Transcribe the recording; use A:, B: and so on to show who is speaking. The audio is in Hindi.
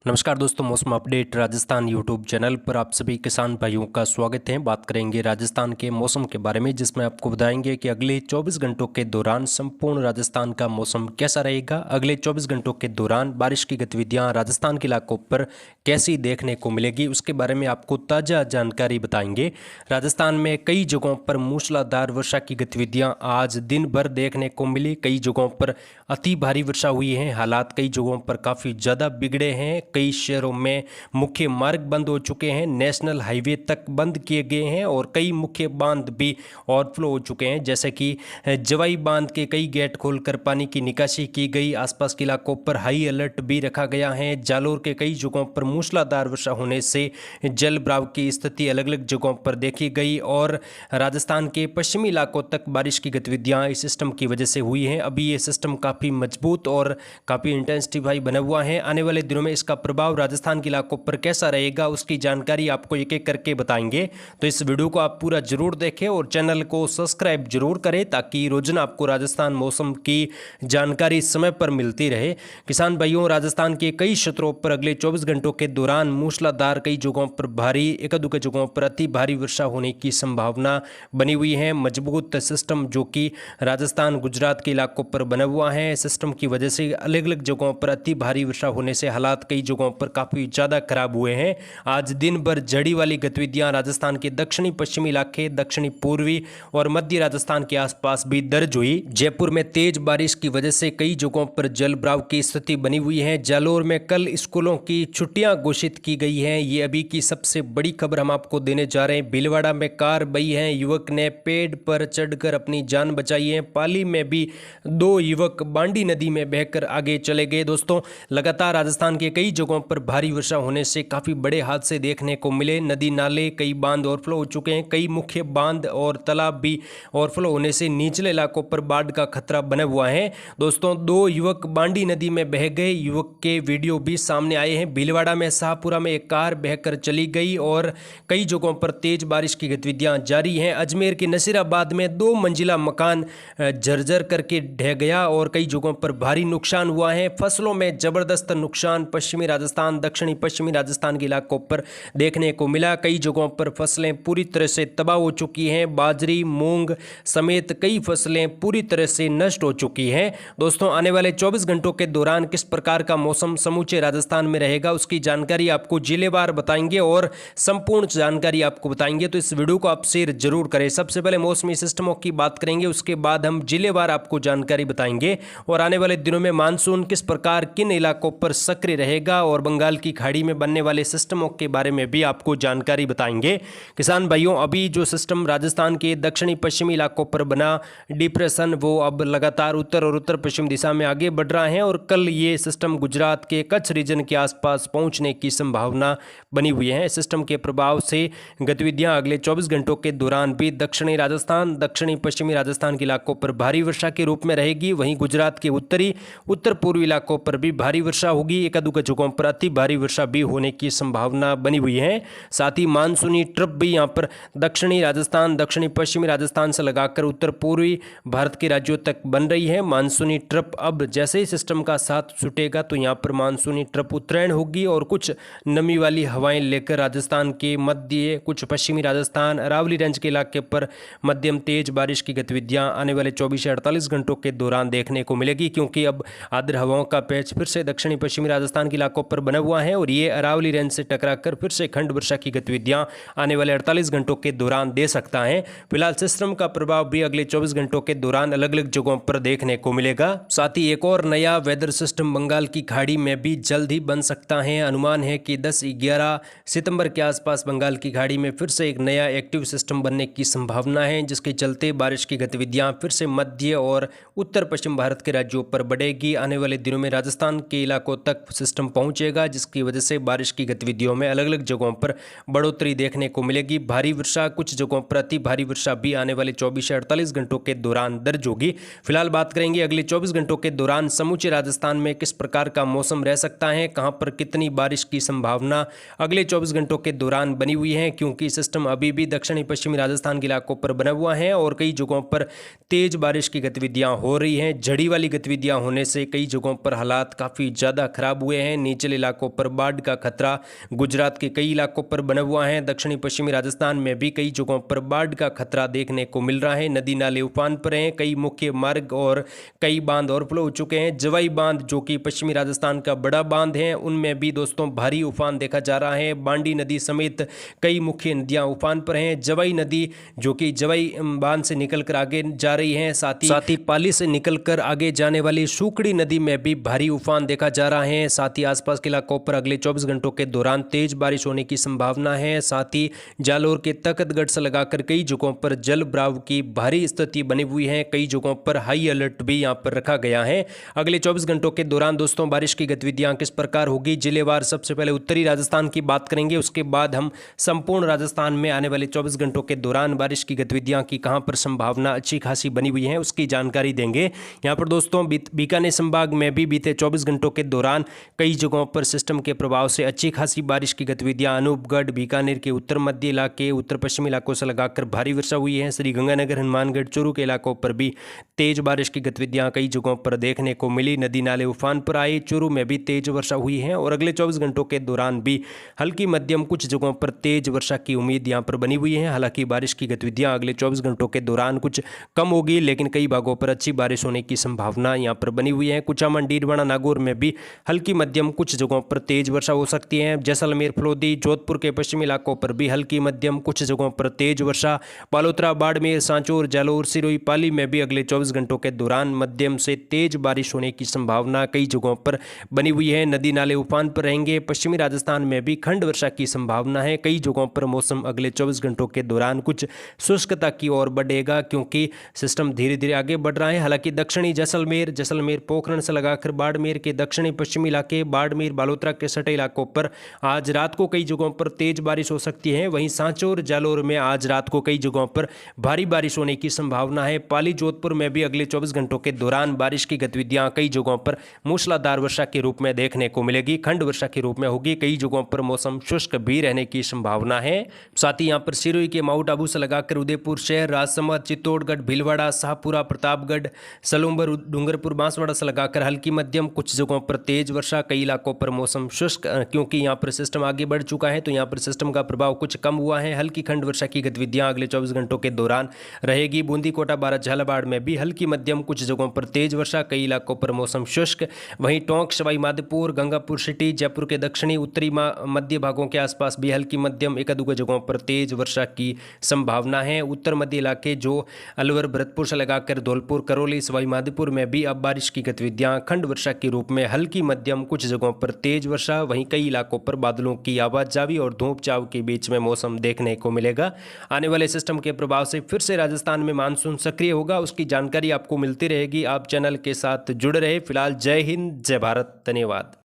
A: नमस्कार दोस्तों, मौसम अपडेट राजस्थान यूट्यूब चैनल पर आप सभी किसान भाइयों का स्वागत है। बात करेंगे राजस्थान के मौसम के बारे में, जिसमें आपको बताएंगे कि अगले 24 घंटों के दौरान संपूर्ण राजस्थान का मौसम कैसा रहेगा। अगले 24 घंटों के दौरान बारिश की गतिविधियां राजस्थान के इलाकों पर कैसी देखने को मिलेगी, उसके बारे में आपको ताज़ा जानकारी बताएंगे। राजस्थान में कई जगहों पर मूसलाधार वर्षा की गतिविधियाँ आज दिन भर देखने को मिली। कई जगहों पर अति भारी वर्षा हुई है। हालात कई जगहों पर काफ़ी ज़्यादा बिगड़े हैं। कई शहरों में मुख्य मार्ग बंद हो चुके हैं, नेशनल हाईवे तक बंद किए गए हैं और कई मुख्य बांध भी ओवरफ्लो हो चुके हैं। जैसे कि जवाई बांध के कई गेट खोलकर पानी की निकासी की गई। आसपास के इलाकों पर हाई अलर्ट भी रखा गया है। जालोर के कई जगहों पर मूसलाधार वर्षा होने से जल भराव की स्थिति अलग अलग जगहों पर देखी गई और राजस्थान के पश्चिमी इलाकों तक बारिश की गतिविधियां इस सिस्टम की वजह से हुई हैं। अभी ये सिस्टम काफ़ी मजबूत और काफ़ी इंटेंसिफाई बना हुआ है। आने वाले दिनों में इसका प्रभाव राजस्थान के इलाकों पर कैसा रहेगा, उसकी जानकारी आपको एक एक करके बताएंगे। तो इस वीडियो को आप पूरा जरूर देखें और चैनल को सब्सक्राइब जरूर करें, ताकि रोजाना आपको राजस्थान मौसम की जानकारी समय पर मिलती रहे। किसान भाइयों, राजस्थान के कई क्षेत्रों पर अगले 24 घंटों के दौरान मूसलाधार, कई जगहों पर भारी, एक दो जगहों पर अति भारी वर्षा होने की संभावना बनी हुई है। मजबूत सिस्टम जो कि राजस्थान गुजरात के इलाकों पर बना हुआ है, सिस्टम की वजह से अलग अलग जगहों पर अति भारी वर्षा होने से हालात कई जगहों पर काफ़ी ज़्यादा खराब हुए हैं। आज दिन भर जड़ी वाली गतिविधियां राजस्थान के दक्षिणी पश्चिमी इलाके, दक्षिणी पूर्वी और मध्य राजस्थान के आसपास भी दर्ज हुई। जयपुर में तेज बारिश की वजह से कई जगहों पर जल भराव की स्थिति बनी हुई है। जालोर में कल स्कूलों की छुट्टियां घोषित की गई हैं। ये अभी की सबसे बड़ी खबर हम आपको देने जा रहे हैं। भीलवाड़ा में कार बही है, युवक ने पेड़ पर चढ़कर अपनी जान बचाई है। पाली में भी 2 युवक बांडी नदी में बहकर आगे चले गए। दोस्तों, लगातार राजस्थान के कई जगहों पर भारी वर्षा होने से काफ़ी बड़े हादसे देखने को मिले। नदी नाले, कई बांध ओवरफ्लो हो चुके हैं। कई मुख्य बांध और तालाब भी ओवरफ्लो होने से निचले इलाकों पर बाढ़ का खतरा बना हुआ है। दोस्तों, 2 युवक बांडी नदी में बह गए। युवक के वीडियो भी सामने आए हैं। भीलवाड़ा में शाहपुरा में एक कार बहकर चली गई और कई जगहों पर तेज बारिश की गतिविधियां जारी हैं। अजमेर के नसीराबाद में 2 मंजिला मकान जर्जर करके ढह गया और कई जगहों पर भारी नुकसान हुआ है। फसलों में जबरदस्त नुकसान पश्चिमी राजस्थान, दक्षिणी पश्चिमी राजस्थान के इलाकों पर देखने को मिला। कई जगहों पर फसलें पूरी तरह से तबाह हो चुकी हैं। बाजरी, मूंग समेत कई फसलें पूरी तरह से नष्ट हो चुकी हैं। दोस्तों, आने वाले 24 घंटों के दौरान किस प्रकार का मौसम समूचे राजस्थान में रहेगा, उसकी जानकारी आपको जिलेवार बताएंगे और संपूर्ण जानकारी आपको बताएंगे। तो इस वीडियो को आप शेयर जरूर करें। सबसे पहले मौसमी सिस्टमों की बात करेंगे, उसके बाद हम जिलेवार आपको जानकारी बताएंगे और आने वाले दिनों में मानसून किस प्रकार किन इलाकों पर सक्रिय रहेगा और बंगाल की खाड़ी में बनने वाले सिस्टमों के बारे में भी आपको जानकारी बताएंगे। किसान भाइयों, अभी जो सिस्टम राजस्थान के दक्षिणी पश्चिमी इलाकों पर बना डिप्रेशन, वो अब लगातार उत्तर और उत्तर पश्चिम दिशा में आगे बढ़ रहा है और कल ये सिस्टम गुजरात के कच्छ रीजन के आसपास पहुंचने की संभावना बनी हुई है। सिस्टम के प्रभाव से गतिविधियां अगले 24 घंटों के दौरान भी दक्षिणी राजस्थान, दक्षिणी पश्चिमी राजस्थान के इलाकों पर भारी वर्षा के रूप में रहेगी। वहीं गुजरात के उत्तरी, उत्तर पूर्वी इलाकों पर भी भारी वर्षा होगी। एक दो जगहों पर अति भारी वर्षा भी होने की संभावना बनी हुई है। साथ ही मानसूनी ट्रप भी यहां पर दक्षिणी राजस्थान, दक्षिणी पश्चिमी राजस्थान से लगाकर उत्तर पूर्वी भारत के राज्यों तक बन रही है। मानसूनी ट्रप अब जैसे ही सिस्टम का साथ छूटेगा तो यहां पर मानसूनी ट्रप उत्तरायण होगी और कुछ नमी वाली हवाएं लेकर राजस्थान के मध्य, कुछ पश्चिमी राजस्थान, अरावली रेंज के इलाके पर मध्यम तेज बारिश की गतिविधियां आने वाले 24 से 48 घंटों के दौरान देखने को मिलेगी, क्योंकि अब आर्द्र हवाओं का पैच फिर से दक्षिणी पश्चिमी राजस्थान के इलाकों पर बना हुआ है और ये अरावली रेंज से टकराकर फिर से खंड वर्षा की गतिविधियां आने वाले 48 घंटों के दौरान दे सकता है। फिलहाल सिस्टम का प्रभाव भी अगले 24 घंटों के दौरान अलग अलग जगहों पर देखने को मिलेगा। साथ ही एक और नया वेदर सिस्टम बंगाल की खाड़ी में भी जल्द ही बन सकता है। अनुमान है कि 10-11 सितंबर के आसपास बंगाल की खाड़ी में फिर से एक नया एक्टिव सिस्टम बनने की संभावना है, जिसके चलते बारिश की गतिविधियां फिर से मध्य और उत्तर पश्चिम भारत के राज्यों पर बढ़ेगी। आने वाले दिनों में राजस्थान के इलाकों तक सिस्टम पहुंचेगा, जिसकी वजह से बारिश की गतिविधियों में अलग अलग जगहों पर बढ़ोतरी देखने को मिलेगी। भारी वर्षा, कुछ जगहों पर अति भारी वर्षा भी आने वाले 24 से 48 घंटों के दौरान दर्ज होगी। फिलहाल बात करेंगे अगले 24 घंटों के दौरान समूचे राजस्थान में किस प्रकार का मौसम रह सकता है, कहां पर कितनी बारिश की संभावना अगले 24 घंटों के दौरान बनी हुई है, क्योंकि सिस्टम अभी भी दक्षिणी पश्चिमी राजस्थान के इलाकों पर बना हुआ है और कई जगहों पर तेज बारिश की गतिविधियां हो रही हैं। झड़ी वाली गतिविधियां होने से कई जगहों पर हालात काफ़ी ज़्यादा खराब हुए हैं। निचले इलाकों पर बाढ़ का खतरा गुजरात के कई इलाकों पर बना हुआ है। दक्षिणी पश्चिमी राजस्थान में भी कई जगहों पर बाढ़ का खतरा देखने को मिल रहा है। नदी नाले उफान पर हैं, कई मुख्य मार्ग और कई बांध ओवरफ्लो हो चुके हैं। जवाई बांध जो कि पश्चिमी राजस्थान का बड़ा बांध है, उनमें भी दोस्तों भारी उफान देखा जा रहा है। बांडी नदी समेत कई मुख्य नदियां उफान पर हैं। जवाई नदी जो कि जवाई बांध से निकलकर आगे जा रही है, साथ ही पाली से निकलकर आगे जाने वाली सूखड़ी नदी में भी भारी उफान देखा जा रहा है। साथ ही आसपास के इलाकों पर अगले 24 घंटों के दौरान तेज बारिश होने की संभावना है। साथ ही जालोर के तख्तगढ़ से लगाकर कई जगहों पर जल भराव की भारी स्थिति बनी हुई है। कई जगहों पर हाई अलर्ट भी यहां पर रखा गया है। अगले 24 घंटों के दौरान दोस्तों बारिश की गतिविधियां किस प्रकार होगी, जिलेवार सबसे पहले उत्तरी राजस्थान की बात करेंगे, उसके बाद हम संपूर्ण राजस्थान में आने वाले 24 घंटों के दौरान बारिश की गतिविधियां की कहां पर संभावना अच्छी खासी बनी हुई है उसकी जानकारी देंगे। यहां पर दोस्तों बीकानेर संभाग में भी बीते 24 घंटों के दौरान कई जगहों पर सिस्टम के प्रभाव से अच्छी खासी बारिश की गतिविधियां अनूपगढ़, बीकानेर के उत्तर मध्य इलाके, उत्तर पश्चिमी इलाकों से लगाकर भारी वर्षा हुई है। श्रीगंगानगर, हनुमानगढ़, चूरू के इलाकों पर भी तेज बारिश की गतिविधियां कई जगहों पर देखने को मिली। नदी नाले उफान पर आए, चूरू में भी तेज वर्षा हुई है और अगले 24 घंटों के दौरान भी हल्की मध्यम कुछ जगहों पर तेज वर्षा की उम्मीद यहां पर बनी हुई है। हालांकि बारिश की गतिविधियां अगले 24 घंटों के दौरान कुछ कम होगी, लेकिन कई भागों पर अच्छी बारिश होने की संभावना यहां पर बनी हुई है। कुचामन, डीडवाना, नागौर में भी हल्की मध्यम कुछ जगहों पर तेज वर्षा हो सकती है। जैसलमेर, फलोदी, जोधपुर के पश्चिमी इलाकों पर भी हल्की मध्यम कुछ जगहों पर तेज वर्षा। बालोतरा, बाड़मेर, सांचौर, जालोर, सिरोही, पाली में भी अगले 24 घंटों के दौरान मध्यम से तेज बारिश होने की संभावना कई जगहों पर बनी हुई है। नदी नाले उफान पर रहेंगे। पश्चिमी राजस्थान में भी खंड वर्षा की संभावना है। कई जगहों पर मौसम अगले 24 घंटों के दौरान कुछ शुष्कता की ओर बढ़ेगा क्योंकि सिस्टम धीरे धीरे आगे बढ़ रहा है। हालांकि दक्षिणी जैसलमेर, पोखरण से लगाकर बाड़मेर के दक्षिणी पश्चिमी इलाके, बाड़मेर, बालोतरा के सटे इलाकों पर आज रात को कई जगहों पर तेज बारिश हो सकती है। वहीं सांचौर, जालोर में आज रात को कई जगहों पर भारी बारिश होने की संभावना है। पाली, जोधपुर में भी अगले 24 घंटों के दौरान बारिश की गतिविधियां कई जगहों पर मूसलाधार वर्षा के रूप में देखने को मिलेगी, खंड वर्षा के रूप में होगी। कई जगहों पर मौसम शुष्क भी रहने की संभावना है। साथ ही यहां पर सिरोही के माउंट आबू से लगाकर उदयपुर शहर, राजसमंद, चित्तौड़गढ़, भीलवाड़ा, शाहपुरा, प्रतापगढ़, सलूंबर, डूंगरपुर, बांसवाड़ा से लगाकर हल्की मध्यम कुछ जगहों पर तेज वर्षा। कई इलाकों पर मौसम शुष्क क्योंकि यहां पर सिस्टम आगे बढ़ चुका है, तो यहां पर सिस्टम का प्रभाव कुछ कम हुआ है। हल्की खंड वर्षा की गतिविधियां अगले 24 घंटों के दौरान रहेगी। बूंदी, कोटा, बारां, झालावाड़ में भी हल्की मध्यम कुछ जगहों पर तेज वर्षा। कई इलाकों पर मौसम शुष्क। वहीं टोंक, सवाई माधोपुर, गंगापुर सिटी, जयपुर के दक्षिणी उत्तरी मध्य भागों के आसपास भी हल्की मध्यम एक दो जगहों पर तेज वर्षा की संभावना है। उत्तर मध्य इलाके जो अलवर, भरतपुर से लगाकर धौलपुर, करौली, सवाई माधोपुर में भी अब बारिश की गतिविधियां खंड वर्षा के रूप में हल्की मध्यम कुछ जगहों पर तेज वर्षा। वहीं कई इलाकों पर बादलों की आवाजावी और धूप छांव के बीच में मौसम देखने को मिलेगा। आने वाले सिस्टम के प्रभाव से फिर से राजस्थान में मानसून सक्रिय होगा, उसकी जानकारी आपको मिलती रहेगी। आप चैनल के साथ जुड़े रहे। फिलहाल जय हिंद, जय भारत, धन्यवाद।